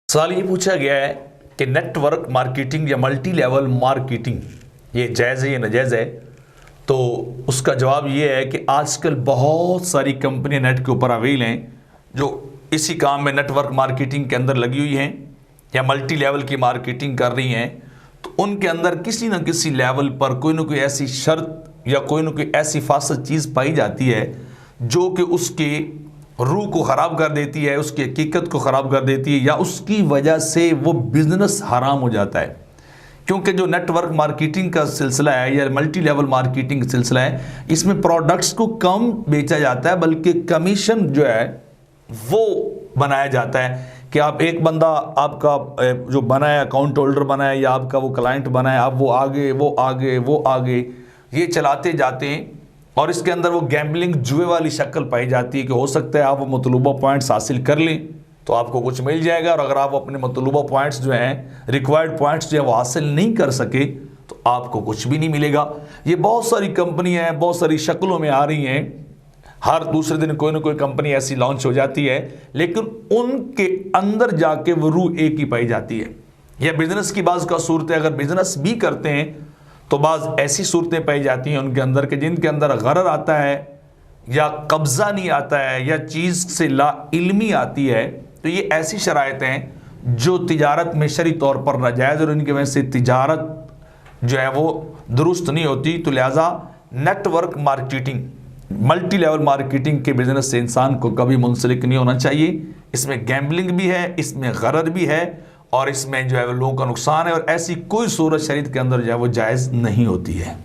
सवाल ये पूछा गया है कि नेटवर्क मार्केटिंग या मल्टी लेवल मार्केटिंग ये जायज़ है या नाजायज़ है। तो उसका जवाब ये है कि आजकल बहुत सारी कंपनियां नेट के ऊपर अवेल हैं जो इसी काम में नेटवर्क मार्केटिंग के अंदर लगी हुई हैं या मल्टी लेवल की मार्केटिंग कर रही हैं। तो उनके अंदर किसी न किसी लेवल पर कोई ना कोई ऐसी शर्त या कोई ना कोई ऐसी फासद चीज़ पाई जाती है जो कि उसके रूह को ख़राब कर देती है, उसकी हकीकत को ख़राब कर देती है या उसकी वजह से वो बिज़नेस हराम हो जाता है। क्योंकि जो नेटवर्क मार्केटिंग का सिलसिला है या मल्टी लेवल मार्केटिंग का सिलसिला है, इसमें प्रोडक्ट्स को कम बेचा जाता है बल्कि कमीशन जो है वो बनाया जाता है कि आप एक बंदा आपका जो बनाया अकाउंट होल्डर बनाया या आपका वो क्लाइंट बनाया, आप वो आगे ये चलाते जाते हैं और इसके अंदर वो गैम्बलिंग जुए वाली शक्ल पाई जाती है कि हो सकता है आप वो मतलूबा पॉइंट्स हासिल कर लें तो आपको कुछ मिल जाएगा, और अगर आप अपने मतलूबा पॉइंट्स जो हैं रिक्वायर्ड पॉइंट्स जो है वो हासिल नहीं कर सके तो आपको कुछ भी नहीं मिलेगा। ये बहुत सारी कंपनियां हैं, बहुत सारी शक्लों में आ रही हैं। हर दूसरे दिन कोई ना कोई कंपनी ऐसी लॉन्च हो जाती है, लेकिन उनके अंदर जाके वो रूह एक ही पाई जाती है। यह बिजनेस की बाज़ का सूरत है, अगर बिजनेस भी करते हैं तो बाज़ ऐसी सूरतें पाई जाती हैं उनके अंदर के जिनके अंदर गरर आता है या कब्ज़ा नहीं आता है या चीज़ से ला इल्मी आती है। तो ये ऐसी शराइत हैं जो तिजारत में शरई तौर पर नाजायज़ और इनकी वजह से तिजारत जो है वो दुरुस्त नहीं होती। तो लिहाजा network marketing multi level marketing के बिज़नेस से इंसान को कभी मुंसलिक नहीं होना चाहिए। इसमें गैम्बलिंग भी है, इसमें गरर भी है और इसमें जो है वो लोगों का नुकसान है, और ऐसी कोई सूरत शरीयत के अंदर जो है वो जायज़ नहीं होती है।